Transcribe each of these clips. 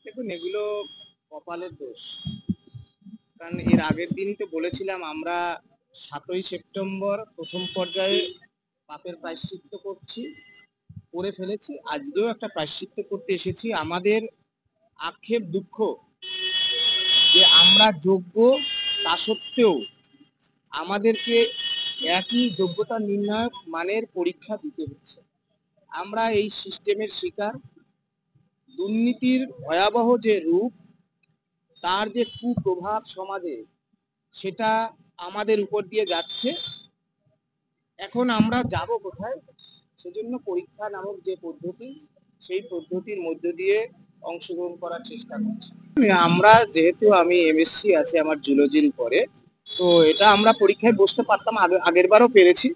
দেখুন, এগুলো কপালের দোষ। কারণ এর আগের দিনই তো বলেছিলাম আমরা 7ই সেপ্টেম্বর প্রথম পর্যায়ে পাপের প্রায়শ্চিত্ত করে ফেলেছি। আজকেও একটা প্রায়শ্চিত্ত করতে এসেছি। আমাদের আক্ষেপ দুঃখ যে আমরা যোগ্য, তা সত্ত্বেও আমাদেরকে একই যোগ্যতা নির্ণায়ক মানের পরীক্ষা দিতে হচ্ছে। আমরা এই সিস্টেমের শিকার। দুর্নীতির ভয়াবহ যে রূপ, তার যে কুপ্রভাব সমাজে, সেটা আমাদের উপর দিয়ে যাচ্ছে। এখন আমরা যাব কোথায়? সেজন্য পরীক্ষা নামক যে পদ্ধতি, সেই পদ্ধতির মধ্য দিয়ে অংশগ্রহণ করার চেষ্টা করছি। আমরা যেহেতু আমি এমএসসি আছে আমার জুলজির উপরে, তো এটা আমরা পরীক্ষায় বসতে পারতাম, আগের বারও পেরেছি।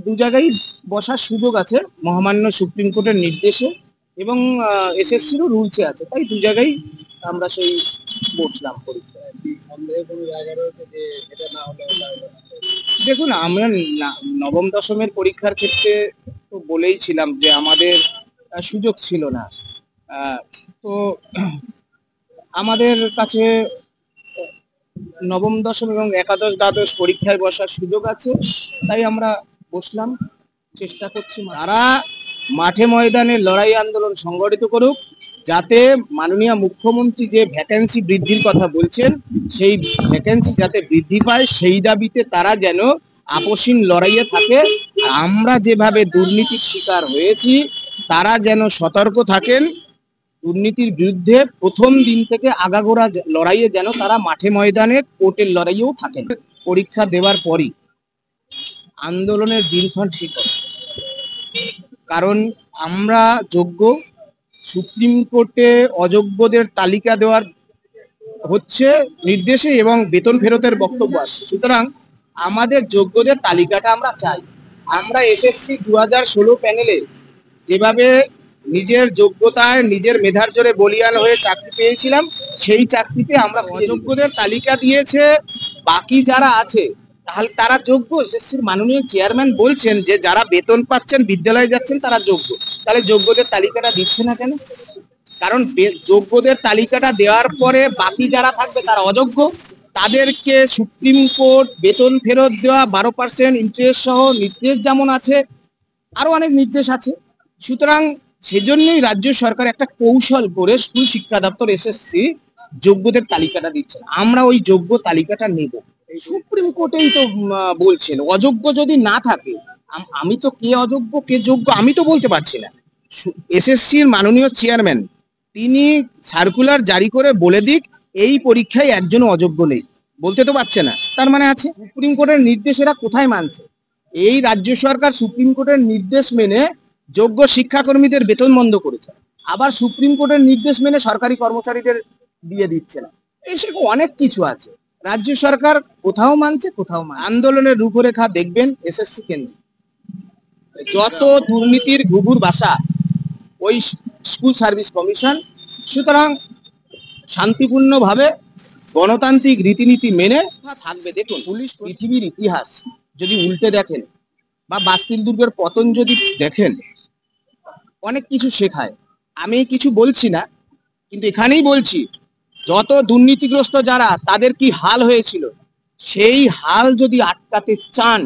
দু জায়গায় বসার সুযোগ আছে মহামান্য সুপ্রিম কোর্টের নির্দেশে, এবং এসএসসিরও রুলসে আছে, তাই দু জায়গায় আমরা সেই বসলাম পরীক্ষায়। সন্দেহের কোনো জায়গা রয়েছে যে এটা না হলে দেখুন, আমরা নবম দশমের পরীক্ষার ক্ষেত্রে তো বলেইছিলাম যে আমাদের সুযোগ ছিল না। তো আমাদের কাছে নবম দশম এবং একাদশ দ্বাদশ পরীক্ষায় বসার সুযোগ আছে, তাই আমরা বসলাম, চেষ্টা করছি। তারা মাঠে ময়দানে লড়াই আন্দোলন সংগঠিত করুক, যাতে মাননীয় মুখ্যমন্ত্রী যে ভ্যাকেন্সি বৃদ্ধির কথা বলছেন, সেই ভ্যাকেন্সি যাতে বৃদ্ধি পায়, সেই দাবিতে তারা যেন আপসীন লড়াইয়ে থাকে। আমরা যেভাবে দুর্নীতির শিকার হয়েছি, তারা যেন সতর্ক থাকেন। দুর্নীতির বিরুদ্ধে প্রথম দিন থেকে আগাগোড়া লড়াইয়ে যেন তারা মাঠে ময়দানে কোর্টের লড়াইয়েও থাকেন। পরীক্ষা দেওয়ার পরই আন্দোলনের দিনক্ষণ ঠিক হবে, কারণ আমরা যোগ্য। সুপ্রিম কোর্টে অযোগ্যদের তালিকা দেওয়ার হচ্ছে নির্দেশে, এবং বেতন ফেরতের বক্তব্য আসছে। সুতরাং আমাদের যোগ্যদের তালিকাটা আমরা চাই। আমরা এসএসসি 2016 প্যানেলে যেভাবে নিজের যোগ্যতায় নিজের মেধার জোরে বলিয়ান হয়ে চাকরি পেয়েছিলাম, সেই চাকরিতে আমরা অযোগ্যদের তালিকা দিয়েছে। বাকি যারা আছে তাহলে তারা যোগ্য। এসএসসির মাননীয় চেয়ারম্যান বলছেন যে যারা বেতন পাচ্ছেন, বিদ্যালয়ে যাচ্ছেন, তারা যোগ্য। তাহলে যোগ্যদের তালিকাটা দিচ্ছে না কেন? কারণ যোগ্যদের তালিকাটা দেওয়ার পরে বাকি যারা থাকবে তারা অযোগ্য। তাদেরকে সুপ্রিম কোর্ট বেতন ফেরত দেওয়া, 12% ইন্টারেস্ট সহ নির্দেশ যেমন আছে, আরো অনেক নির্দেশ আছে। সুতরাং সেজন্যই রাজ্য সরকার একটা কৌশল করে স্কুল শিক্ষা দপ্তর এসএসসি যোগ্যদের তালিকাটা দিচ্ছে। আমরা ওই যোগ্য তালিকাটা নেব। সুপ্রিম কোর্টেই তো বলছেন অযোগ্য যদি না থাকে, আমি তো কে অযোগ্য কে যোগ্য আমি তো বলতে পারছি না। এসএসসির মাননীয় চেয়ারম্যান তিনি সার্কুলার জারি করে বলে দিক এই পরীক্ষায় একজন অযোগ্য নেই, বলতে তো পারছে না। তার মানে আছে সুপ্রিম কোর্টের নির্দেশ এরা কোথায় মানছে? এই রাজ্য সরকার সুপ্রিম কোর্টের নির্দেশ মেনে যোগ্য শিক্ষাকর্মীদের বেতন বন্ধ করেছে, আবার সুপ্রিম কোর্টের নির্দেশ মেনে সরকারি কর্মচারীদের দিয়ে দিচ্ছে না। এই সেরকম অনেক কিছু আছে। রাজ্য সরকার কোথাও মানছে, কোথাও আন্দোলনের রূপরেখা দেখবেন এসএসসি কেন্দ্রে যত দুর্নীতির ঘুঘুর বাসা ওই স্কুল সার্ভিস কমিশন। সুতরাং শান্তিপূর্ণভাবে গণতান্ত্রিক রীতিনীতি মেনে থাকবে। দেখুন, পুলিশ পৃথিবীর ইতিহাস যদি উল্টে দেখেন বা বাস্তিল দুর্গের পতন যদি দেখেন, অনেক কিছু শেখায়। আমি কিছু বলছি না, কিন্তু এখানেই বলছি যত দুর্নীতিগ্রস্ত যারা, তাদের কি হাল হয়েছিল, সেই হাল যদি আটকাতে চান,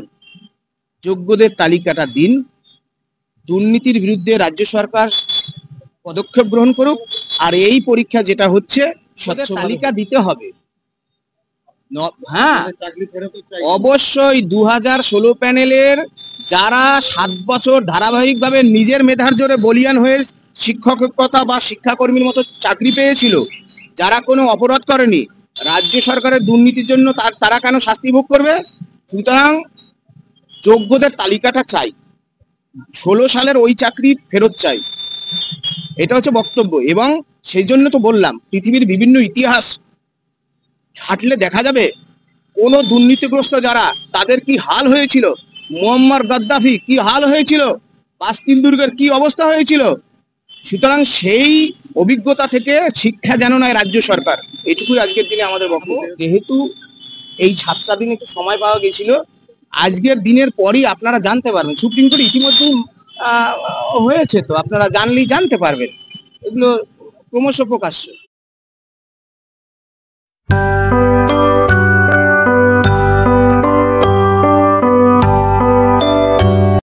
যোগ্যদের তালিকাটা দিন। দুর্নীতির বিরুদ্ধে রাজ্য সরকার পদক্ষেপ গ্রহণ করুক। আর এই পরীক্ষা যেটা হচ্ছে, স্বচ্ছ তালিকা দিতে হবে। হ্যাঁ, অবশ্যই 2016 প্যানেলের যারা 7 বছর ধারাবাহিকভাবে নিজের মেধার জোরে বলিয়ান হয়ে শিক্ষকতা বা শিক্ষাকর্মীর মতো চাকরি পেয়েছিল, যারা কোনো অপরাধ করেনি, রাজ্য সরকারের দুর্নীতির জন্য তারা কেন শাস্তি ভোগ করবে? সুতরাং যোগ্যদের তালিকাটা চাই, 16 সালের ওই চাকরি ফেরত চাই, এটা হচ্ছে বক্তব্য। এবং সেই জন্য তো বললাম পৃথিবীর বিভিন্ন ইতিহাস হাঁটলে দেখা যাবে কোন দুর্নীতিগ্রস্ত যারা, তাদের কি হাল হয়েছিল, মুয়াম্মার গাদ্দাফি কি হাল হয়েছিল, বাস্তিল দুর্গের কি অবস্থা হয়েছিল। সুতরাং সেই অভিজ্ঞতা থেকে শিক্ষা যেন নেয় রাজ্য সরকার, এটুকুই আজকের দিনে আমাদের বক্তব্য। যেহেতু এই 7টা দিন একটু সময় পাওয়া গেছিল, আজকের দিনের পরই আপনারা জানতে পারবেন। সুপ্রিম কোর্ট ইতিমধ্যেই হয়েছে, তো আপনারা জানলেই জানতে পারবেন, এগুলো ক্রমশ প্রকাশ্য।